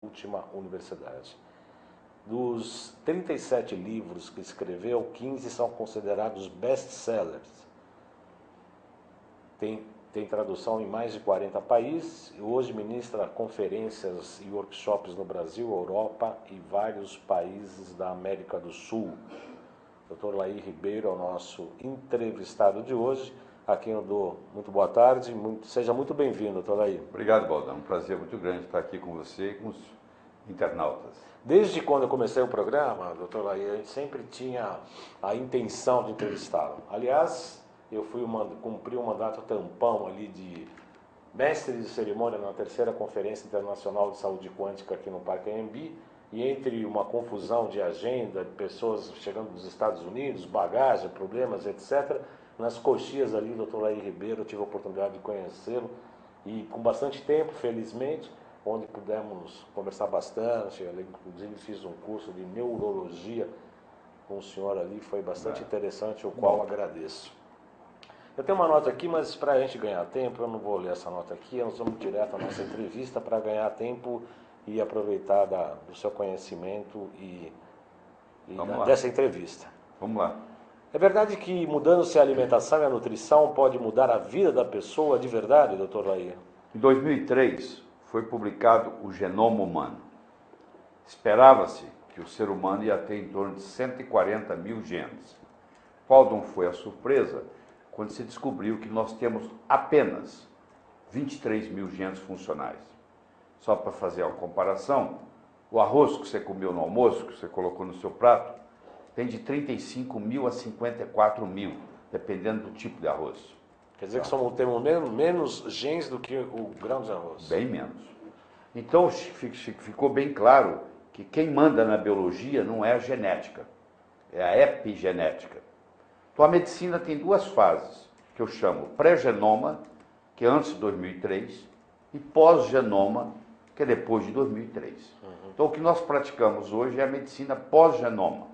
última universidade. Dos 37 livros que escreveu, 15 são considerados best-sellers. Tem tradução em mais de 40 países e hoje ministra conferências e workshops no Brasil, Europa e vários países da América do Sul. Dr. Laí Ribeiro é o nosso entrevistado de hoje, a quem eu dou muito boa tarde. Seja muito bem-vindo, Dr. Laí. Obrigado, Baldão. Um prazer muito grande estar aqui com você e com os internautas. Desde quando eu comecei o programa, Dr. Laí, a gente sempre tinha a intenção de entrevistá-lo. Aliás, eu cumpri um mandato tampão ali de mestre de cerimônia na terceira Conferência Internacional de Saúde Quântica aqui no Parque Anhembi, e entre uma confusão de agenda, de pessoas chegando dos Estados Unidos, bagagem, problemas, etc., nas coxias ali, Dr. Laí Ribeiro, eu tive a oportunidade de conhecê-lo, e com bastante tempo, felizmente, onde pudemos conversar bastante. Eu, inclusive, fiz um curso de neurologia com o senhor ali, foi bastante interessante, o qual agradeço. Eu tenho uma nota aqui, mas para a gente ganhar tempo, eu não vou ler essa nota aqui, nós vamos direto à nossa entrevista para ganhar tempo e aproveitar do seu conhecimento e dessa entrevista. Vamos lá. É verdade que mudando-se a alimentação e a nutrição pode mudar a vida da pessoa de verdade, Dr. Laí? Em 2003 foi publicado o Genoma Humano. Esperava-se que o ser humano ia ter em torno de 140 mil genes. Qual não foi a surpresa quando se descobriu que nós temos apenas 23 mil genes funcionais. Só para fazer uma comparação, o arroz que você comeu no almoço, que você colocou no seu prato, tem de 35 mil a 54 mil, dependendo do tipo de arroz. Quer dizer que temos menos genes do que o grão de arroz? Bem menos. Então ficou bem claro que quem manda na biologia não é a genética, é a epigenética. Então a medicina tem duas fases, que eu chamo pré-genoma, que é antes de 2003, e pós-genoma, que é depois de 2003. Então o que nós praticamos hoje é a medicina pós-genoma.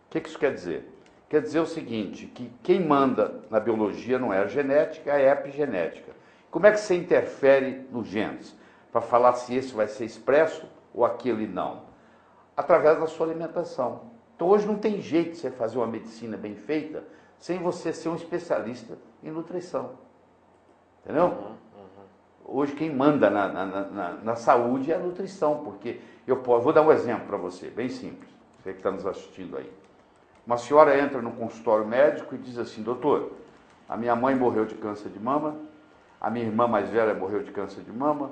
O que isso quer dizer? Quer dizer o seguinte, que quem manda na biologia não é a genética, é a epigenética. Como é que você interfere nos genes? Para falar se esse vai ser expresso ou aquele não? Através da sua alimentação. Então hoje não tem jeito de você fazer uma medicina bem feita sem você ser um especialista em nutrição. Entendeu? Hoje quem manda na saúde é a nutrição, porque vou dar um exemplo para você, bem simples, você que está nos assistindo aí. Uma senhora entra no consultório médico e diz assim: doutor, a minha mãe morreu de câncer de mama, a minha irmã mais velha morreu de câncer de mama,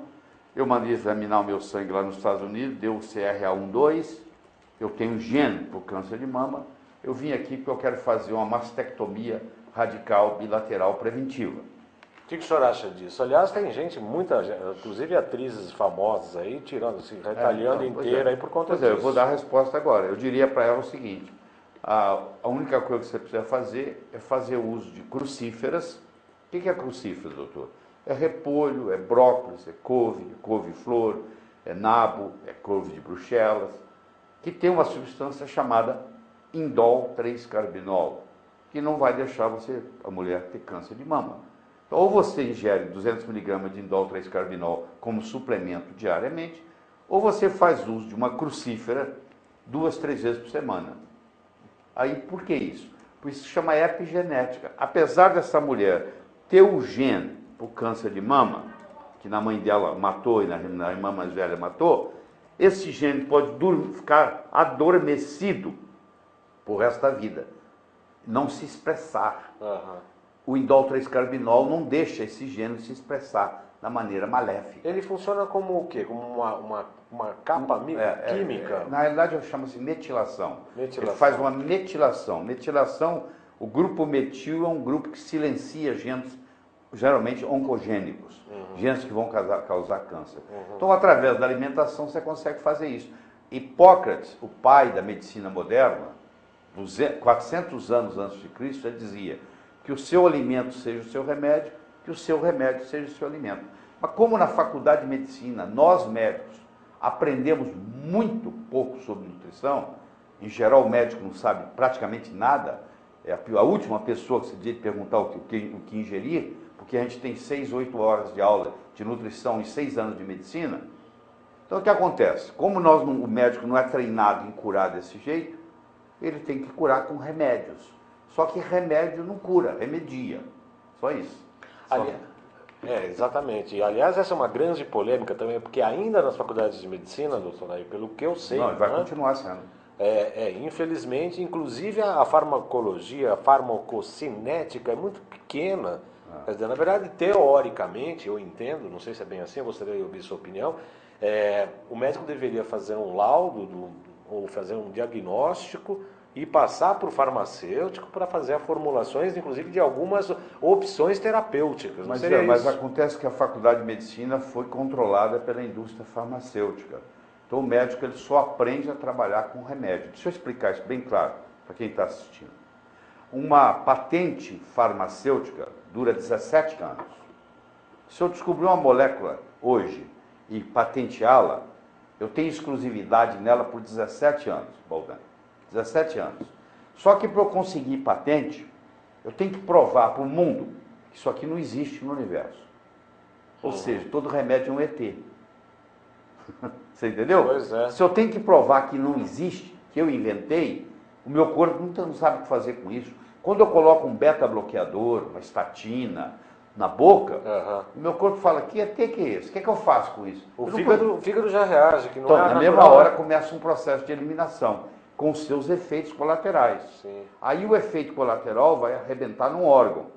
eu mandei examinar o meu sangue lá nos Estados Unidos, deu CRA12, eu tenho gene para o câncer de mama, eu vim aqui porque eu quero fazer uma mastectomia radical bilateral preventiva. O que o senhor acha disso? Aliás, tem gente, inclusive atrizes famosas aí, tirando, assim, retalhando inteira aí por conta disso. Eu vou dar a resposta agora. Eu diria para ela o seguinte: a única coisa que você precisa fazer é fazer uso de crucíferas. O que é crucífero, doutor? É repolho, é brócolis, é couve-flor, é nabo, é couve de Bruxelas, que tem uma substância chamada indol 3-carbinol, que não vai deixar a mulher ter câncer de mama. Então, ou você ingere 200 mg de indol 3-carbinol como suplemento diariamente, ou você faz uso de uma crucífera 2, 3 vezes por semana. Aí, por que isso? Por isso se chama epigenética. Apesar dessa mulher ter o gene para o câncer de mama, que na mãe dela matou e na irmã mais velha matou, esse gene pode ficar adormecido por resto da vida, não se expressar. O indol 3-carbinol não deixa esse gene se expressar da maneira maléfica. Ele funciona como o quê? Como uma capa química? Na realidade, chama-se metilação. Ele faz uma metilação. Metilação, o grupo metil é um grupo que silencia genes, geralmente oncogênicos, genes que vão causar câncer. Então, através da alimentação, você consegue fazer isso. Hipócrates, o pai da medicina moderna, 400 anos antes de Cristo, ele dizia que o seu alimento seja o seu remédio, que o seu remédio seja o seu alimento. Mas como na faculdade de medicina, nós médicos aprendemos muito pouco sobre nutrição, em geral o médico não sabe praticamente nada, é a última pessoa que você devia perguntar o que ingerir, porque a gente tem 6, 8 horas de aula de nutrição e 6 anos de medicina. Então, o que acontece? Como o médico não é treinado em curar desse jeito, ele tem que curar com remédios. Só que remédio não cura, remedia. Só isso. Ali- exatamente. E, aliás, essa é uma grande polêmica também, porque ainda nas faculdades de medicina, doutor, aí, pelo que eu sei, Não, vai né, continuar sendo. infelizmente, inclusive a farmacologia, a farmacocinética é muito pequena. Quer dizer, na verdade, teoricamente, eu entendo, não sei se é bem assim, eu gostaria de ouvir sua opinião, o médico deveria fazer um laudo ou fazer um diagnóstico e passar para o farmacêutico para fazer as formulações, inclusive, de algumas opções terapêuticas. Não Mas, seria mas isso? acontece que a faculdade de medicina foi controlada pela indústria farmacêutica. Então o médico ele só aprende a trabalhar com remédio. Deixa eu explicar isso bem claro para quem está assistindo. Uma patente farmacêutica dura 17 anos. Se eu descobrir uma molécula hoje e patenteá-la, eu tenho exclusividade nela por 17 anos, Baldan. 17 anos. Só que para eu conseguir patente, eu tenho que provar para o mundo que isso aqui não existe no universo. Ou seja, todo remédio é um ET. Você entendeu? Pois é. Se eu tenho que provar que não existe, que eu inventei, o meu corpo não sabe o que fazer com isso. Quando eu coloco um beta-bloqueador, uma estatina na boca, o meu corpo fala, que ET que é esse? O que é que eu faço com isso? O fígado já reage, que não Então, é na natural. mesma hora começa um processo de eliminação, com seus efeitos colaterais. Sim. Aí o efeito colateral vai arrebentar num órgão.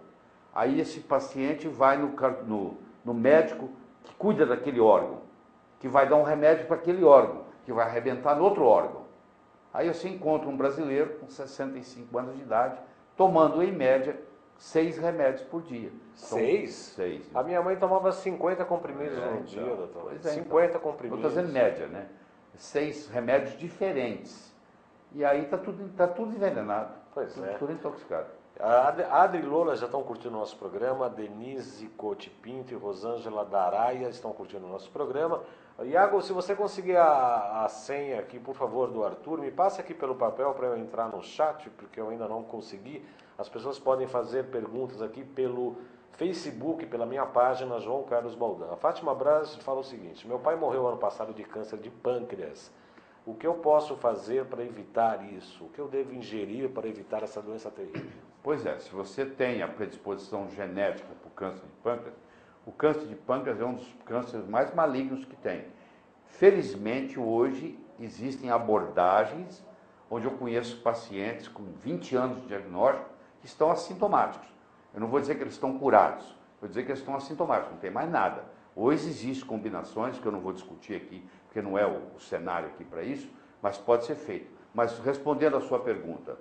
Aí esse paciente vai no médico que cuida daquele órgão, que vai dar um remédio para aquele órgão, que vai arrebentar no outro órgão. Aí você encontra um brasileiro com 65 anos de idade, tomando em média 6 remédios por dia. 6? 6. A minha mãe tomava 50 comprimidos no dia, doutor. Pois é, 50 Eu comprimidos. estou dizendo média, né? 6 remédios diferentes. E aí está tudo envenenado. Pois tudo, é. Tudo intoxicado. A Adri e Lola já estão curtindo o nosso programa, a Denise Cote Pinto e Rosângela Daraia estão curtindo o nosso programa. Iago, se você conseguir a senha aqui, por favor, do Arthur, me passe aqui pelo papel para eu entrar no chat, porque eu ainda não consegui. As pessoas podem fazer perguntas aqui pelo Facebook, pela minha página, João Carlos Baldan. A Fátima Braz fala o seguinte: meu pai morreu ano passado de câncer de pâncreas. O que eu posso fazer para evitar isso? O que eu devo ingerir para evitar essa doença terrível? Pois é, se você tem a predisposição genética para o câncer de pâncreas, o câncer de pâncreas é um dos cânceres mais malignos que tem. Felizmente, hoje, existem abordagens onde eu conheço pacientes com 20 anos de diagnóstico que estão assintomáticos. Eu não vou dizer que eles estão curados, vou dizer que eles estão assintomáticos, não tem mais nada. Hoje existem combinações que eu não vou discutir aqui, porque não é o cenário aqui para isso, mas pode ser feito. Mas respondendo à sua pergunta,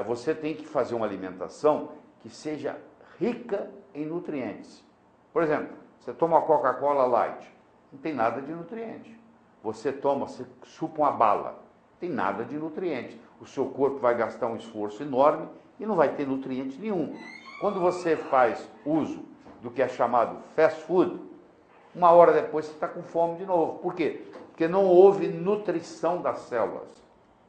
você tem que fazer uma alimentação que seja rica em nutrientes. Por exemplo, você toma uma Coca-Cola Light, não tem nada de nutriente. Você chupa uma bala, não tem nada de nutriente. O seu corpo vai gastar um esforço enorme e não vai ter nutriente nenhum. Quando você faz uso do que é chamado fast food, uma hora depois você está com fome de novo. Por quê? Porque não houve nutrição das células.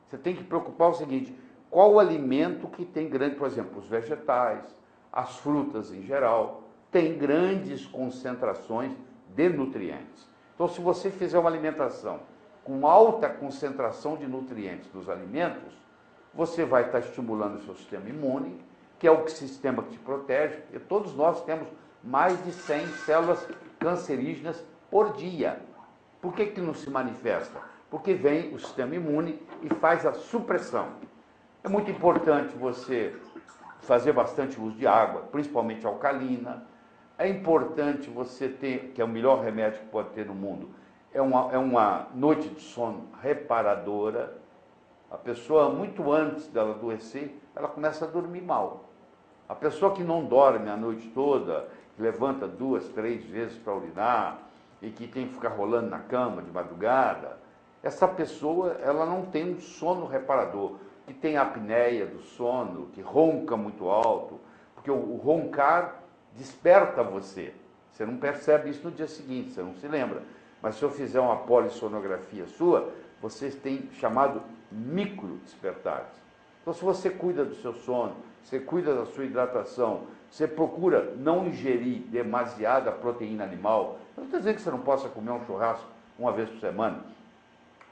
Você tem que preocupar o seguinte: qual o alimento que tem grande, por exemplo, os vegetais, as frutas em geral, tem grandes concentrações de nutrientes. Então, se você fizer uma alimentação com alta concentração de nutrientes nos alimentos, você vai estar estimulando o seu sistema imune, que é o sistema que te protege, e todos nós temos mais de 100 células cancerígenas por dia. Por que não se manifesta? Porque vem o sistema imune e faz a supressão. É muito importante você fazer bastante uso de água, principalmente alcalina. É importante você ter, que é o melhor remédio que pode ter no mundo, é uma noite de sono reparadora. A pessoa, muito antes dela adoecer, ela começa a dormir mal. A pessoa que não dorme a noite toda, levanta 2, 3 vezes para urinar e que tem que ficar rolando na cama de madrugada, essa pessoa ela não tem um sono reparador, que tem apneia do sono, que ronca muito alto, porque o roncar desperta você. Você não percebe isso no dia seguinte, você não se lembra. Mas se eu fizer uma polissonografia sua, vocês têm chamado micro despertares. Então, se você cuida do seu sono, você cuida da sua hidratação, você procura não ingerir demasiada proteína animal. Eu não estou dizendo que você não possa comer um churrasco uma vez por semana.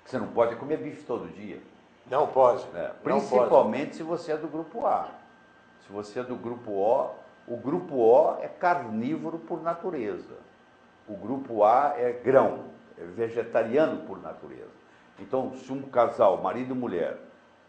Você não pode comer bife todo dia. Não pode. Principalmente se você é do grupo A. Se você é do grupo o grupo O é carnívoro por natureza. O grupo A é grão, é vegetariano por natureza. Então, se um casal, marido e mulher,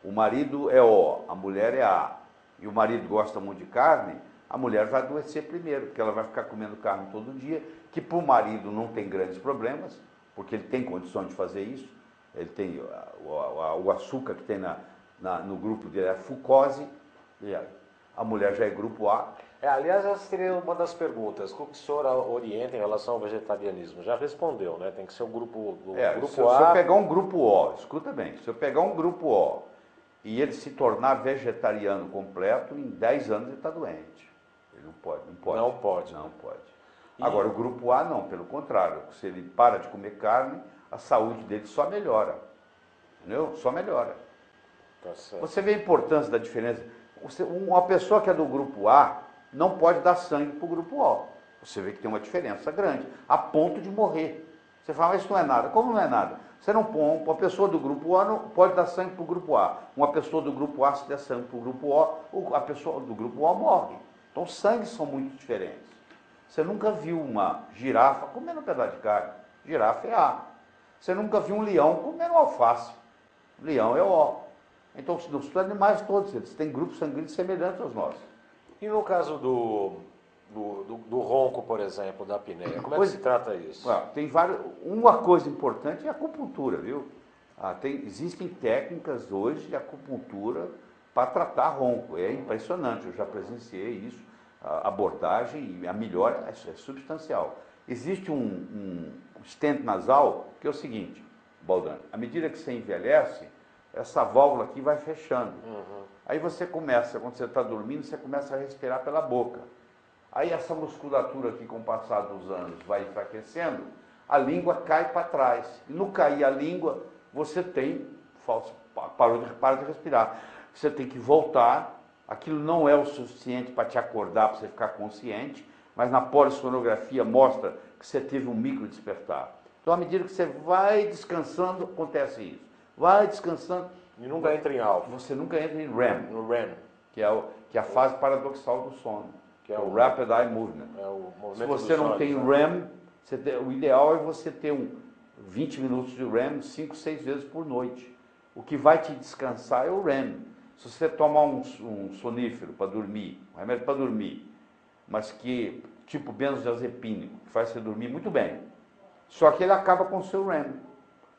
o marido é O, a mulher é A, e o marido gosta muito de carne, a mulher vai adoecer primeiro, porque ela vai ficar comendo carne todo dia, que para o marido não tem grandes problemas, porque ele tem condições de fazer isso, ele tem o açúcar que tem no grupo dele é fucose, e a mulher já é grupo A. Aliás, essa seria uma das perguntas. O que o senhor orienta em relação ao vegetarianismo? Já respondeu, né? Tem que ser o grupo A. Se eu pegar um grupo O, escuta bem, se eu pegar um grupo O e ele se tornar vegetariano completo, em 10 anos ele está doente. Ele não pode. Não pode. Agora, o grupo A não, pelo contrário. Se ele para de comer carne, a saúde dele só melhora. Entendeu? Só melhora. Tá certo. Você vê a importância da diferença. Uma pessoa que é do grupo A não pode dar sangue para o grupo O. Você vê que tem uma diferença grande, a ponto de morrer. Você fala, mas isso não é nada. Como não é nada? Você não põe, uma pessoa do grupo A não pode dar sangue para o grupo A. Uma pessoa do grupo A, se der sangue para o grupo O, a pessoa do grupo O morre. Então, os sangues são muito diferentes. Você nunca viu uma girafa comendo um pedaço de carne. Girafa é A. Você nunca viu um leão comendo alface. Leão é O. Então, os animais todos, eles têm grupos sanguíneos semelhantes aos nossos. E no caso do ronco, por exemplo, da apneia, como é que se trata isso? Tem vários. Uma coisa importante é a acupuntura, viu? Existem técnicas hoje de acupuntura para tratar ronco. É impressionante, eu já presenciei isso. A abordagem e a melhora é substancial. Existe um stent nasal que é o seguinte, Baldani, à medida que você envelhece, essa válvula aqui vai fechando. Aí você começa, quando você está dormindo, você começa a respirar pela boca. Aí essa musculatura aqui, com o passar dos anos, vai enfraquecendo, a língua cai para trás. E no cair a língua, você para de respirar. Você tem que voltar, aquilo não é o suficiente para te acordar, para você ficar consciente, mas na polissonografia mostra que você teve um micro despertar. Então, à medida que você vai descansando, acontece isso. Vai descansando. E nunca entra em alfa. Você nunca entra em REM. No REM. Que é a fase paradoxal do sono. Que é o Rapid Eye Movement. É o movimento Se você não tem REM, o ideal é você ter 20 minutos de REM 5, 6 vezes por noite. O que vai te descansar é o REM. Se você tomar um sonífero para dormir, um remédio para dormir, mas que, tipo benzodiazepínico, que faz você dormir muito bem, só que ele acaba com o seu REM.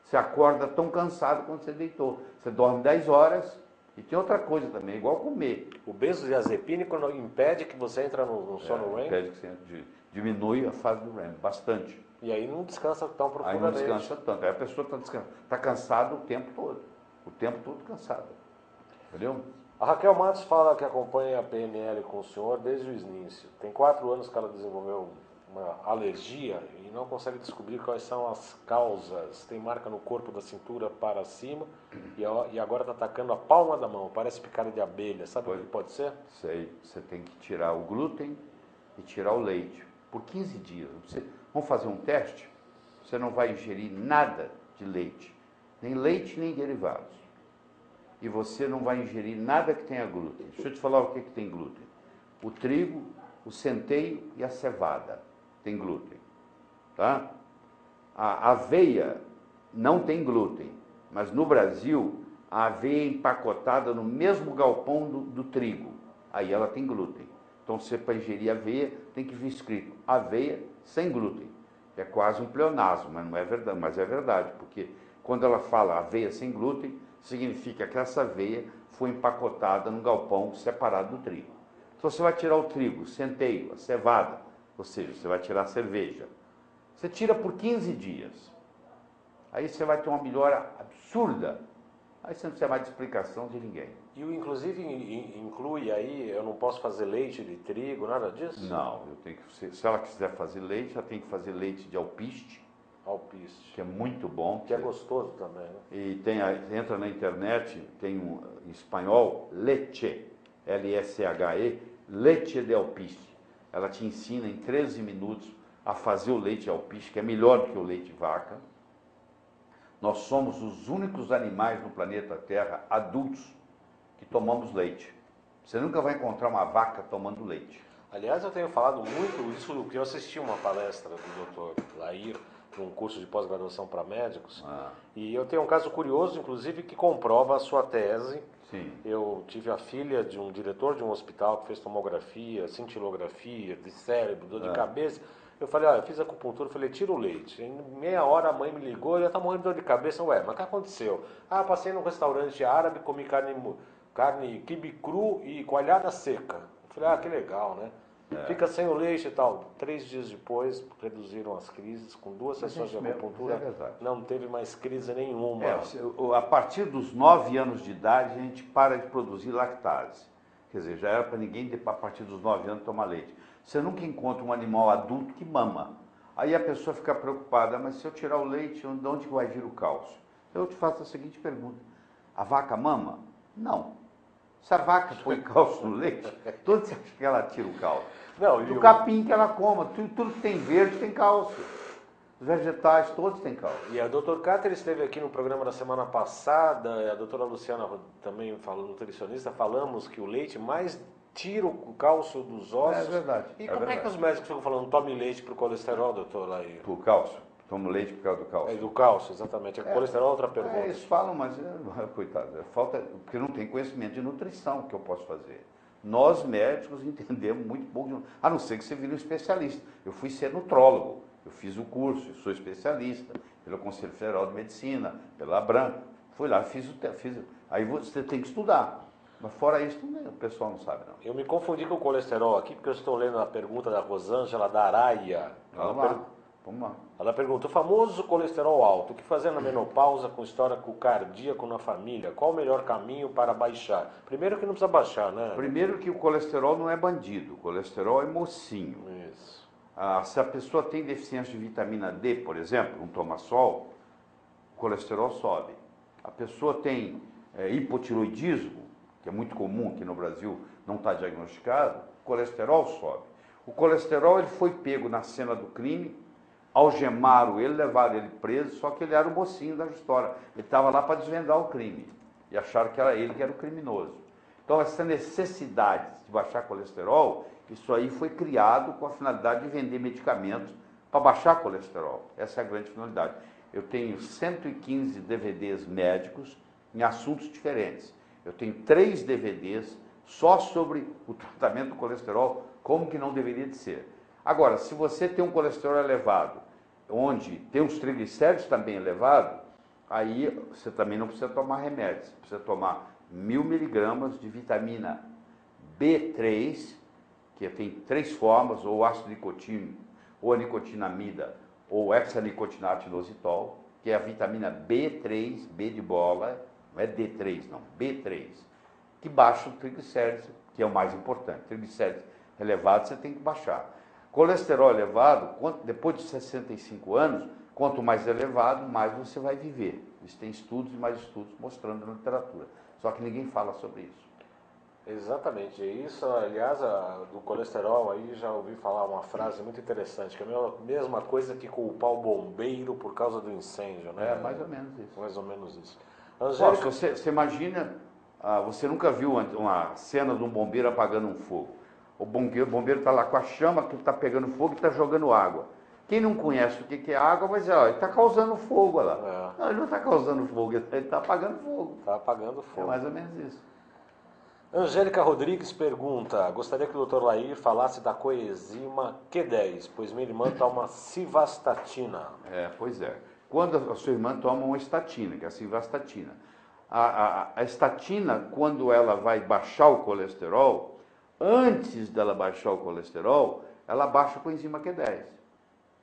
Você acorda tão cansado quando você deitou. Você dorme 10 horas e tem outra coisa também, igual comer. O benzodiazepínico não impede que você entre no sono REM? Impede que você diminui a fase do REM, bastante. E aí não descansa tão profundamente. Aí não descansa tanto. Aí a pessoa está cansada o tempo todo. O tempo todo cansada. Entendeu? A Raquel Matos fala que acompanha a PNL com o senhor desde o início. Tem 4 anos que ela desenvolveu uma alergia e não consegue descobrir quais são as causas. Tem marca no corpo da cintura para cima e agora está atacando a palma da mão. Parece picada de abelha. Sabe o que pode ser? Sei. Você tem que tirar o glúten e tirar o leite. Por 15 dias. Vamos fazer um teste? Você não vai ingerir nada de leite. Nem leite, nem derivados. E você não vai ingerir nada que tenha glúten. Deixa eu te falar o que tem glúten. O trigo, o centeio e a cevada tem glúten. Tá? A aveia não tem glúten, mas no Brasil a aveia é empacotada no mesmo galpão do trigo. Aí ela tem glúten. Então você, para ingerir aveia, tem que vir escrito aveia sem glúten. É quase um pleonasmo, mas não é verdade, mas é verdade, porque quando ela fala aveia sem glúten, significa que essa aveia foi empacotada num galpão separado do trigo. Então você vai tirar o trigo, o centeio, a cevada, ou seja, você vai tirar a cerveja. Você tira por 15 dias. Aí você vai ter uma melhora absurda. Aí você não precisa mais de explicação de ninguém. E o inclusive inclui aí, eu não posso fazer leite de trigo, nada disso? Não, se ela quiser fazer leite, ela tem que fazer leite de alpiste. Alpiste. Que é muito bom. Que é gostoso também, né? E entra na internet, tem em espanhol, leche, L-S-H-E, leche de alpiste. Ela te ensina em 13 minutos a fazer o leite de alpiste, que é melhor do que o leite de vaca. Nós somos os únicos animais no planeta Terra, adultos, que tomamos leite. Você nunca vai encontrar uma vaca tomando leite. Aliás, eu tenho falado muito isso, porque eu assisti uma palestra do Dr. Lair, num curso de pós-graduação para médicos, e eu tenho um caso curioso, inclusive, que comprova a sua tese. Sim. Eu tive a filha de um diretor de um hospital que fez tomografia, cintilografia, de cérebro, dor de cabeça. Eu falei, olha, eu fiz acupuntura, falei, tira o leite. Em meia hora a mãe me ligou, já tá morrendo de dor de cabeça. Ué, mas o que aconteceu? Ah, passei num restaurante árabe, comi carne quibe cru e coalhada seca. Eu falei, ah, que legal, né? Fica sem o leite e tal. 3 dias depois, reduziram as crises, com 2 sessões de acupuntura, não teve mais crise nenhuma. A partir dos 9 anos de idade, a gente para de produzir lactase. Quer dizer, já era para ninguém, a partir dos 9 anos, tomar leite. Você nunca encontra um animal adulto que mama. Aí a pessoa fica preocupada, mas se eu tirar o leite, de onde vai vir o cálcio? Eu te faço a seguinte pergunta: a vaca mama? Não. Se a vaca põe cálcio no leite, todo você acha que ela tira o cálcio? Não, do capim que ela coma, tudo que tem verde tem cálcio. Os vegetais todos têm cálcio. E a doutora Cáter esteve aqui no programa da semana passada, e a doutora Luciana também falou, nutricionista, falamos que o leite mais tira o cálcio dos ossos. É verdade. E como é que os médicos ficam falando, tome leite para o colesterol, doutor? Aí? Por cálcio? Tomo leite por causa do cálcio. É do cálcio, exatamente. O colesterol é outra pergunta. Eles falam, mas, coitado, falta, porque não tem conhecimento de nutrição que eu posso fazer. Nós, médicos, entendemos muito pouco de, a não ser que você vire um especialista. Eu fui ser nutrólogo, eu fiz o curso, eu sou especialista, pelo Conselho Federal de Medicina, pela Abram. Fui lá, fiz. Aí você tem que estudar. Mas fora isso, o pessoal não sabe, não. Eu me confundi com o colesterol aqui, porque eu estou lendo a pergunta da Rosângela da Araia. Vamos lá. Ela pergunta, o famoso colesterol alto, o que fazer na menopausa com histórico cardíaco na família? Qual o melhor caminho para baixar? Primeiro que não precisa baixar, né? Primeiro que o colesterol não é bandido, o colesterol é mocinho. Isso. Se a pessoa tem deficiência de vitamina D, por exemplo, não toma sol, o colesterol sobe. A pessoa tem hipotiroidismo, que é muito comum aqui no Brasil, não está diagnosticado, o colesterol sobe. O colesterol ele foi pego na cena do crime, algemaram ele, levaram ele preso, só que ele era o mocinho da história. Ele estava lá para desvendar o crime. E acharam que era ele que era o criminoso. Então essa necessidade de baixar colesterol, isso aí foi criado com a finalidade de vender medicamentos para baixar colesterol. Essa é a grande finalidade. Eu tenho 115 DVDs médicos em assuntos diferentes. Eu tenho 3 DVDs só sobre o tratamento do colesterol, como que não deveria de ser. Agora, se você tem um colesterol elevado, onde tem os triglicéridos também elevados, aí você também não precisa tomar remédios. Você precisa tomar 1000 miligramas de vitamina B3, que tem 3 formas, ou ácido nicotínico, ou a nicotinamida, ou hexanicotinato inositol, que é a vitamina B3, B de bola, não é D3 não, B3, que baixa o triglicéridos, que é o mais importante. Triglicéridos elevados você tem que baixar. Colesterol elevado, depois de 65 anos, quanto mais elevado, mais você vai viver. Isso tem estudos e mais estudos mostrando na literatura. Só que ninguém fala sobre isso. Exatamente. Isso, aliás, do colesterol, aí já ouvi falar uma frase muito interessante, que é a mesma coisa que culpar o bombeiro por causa do incêndio, né? É mais ou menos isso. Mais ou menos isso. Angélica... Você imagina, você nunca viu uma cena de um bombeiro apagando um fogo. O bombeiro está lá com a chama que está pegando fogo e está jogando água. Quem não conhece o que é água, vai dizer, ó, ele está causando fogo lá. Não, ele não está causando fogo, ele está apagando fogo. Está apagando fogo. É mais ou menos isso. Angélica Rodrigues pergunta, gostaria que o Dr. Lair falasse da coenzima Q10, pois minha irmã toma civastatina. Pois é. Quando a sua irmã toma uma estatina, que é a civastatina. A estatina, quando ela vai baixar o colesterol, antes dela baixar o colesterol, ela baixa a coenzima Q10.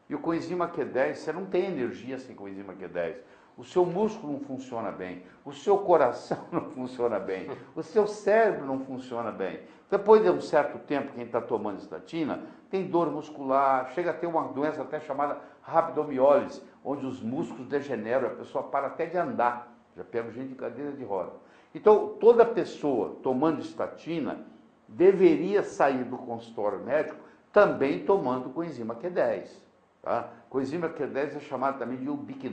E o coenzima Q10, você não tem energia sem coenzima Q10. O seu músculo não funciona bem, o seu coração não funciona bem, o seu cérebro não funciona bem. Depois de um certo tempo, quem está tomando estatina, tem dor muscular, chega a ter uma doença até chamada rabdomiólise, onde os músculos degeneram, a pessoa para até de andar. Já pego gente de cadeira de roda. Então, toda pessoa tomando estatina deveria sair do consultório médico também tomando coenzima Q10. Tá? Coenzima Q10 é chamada também de ubiquinol.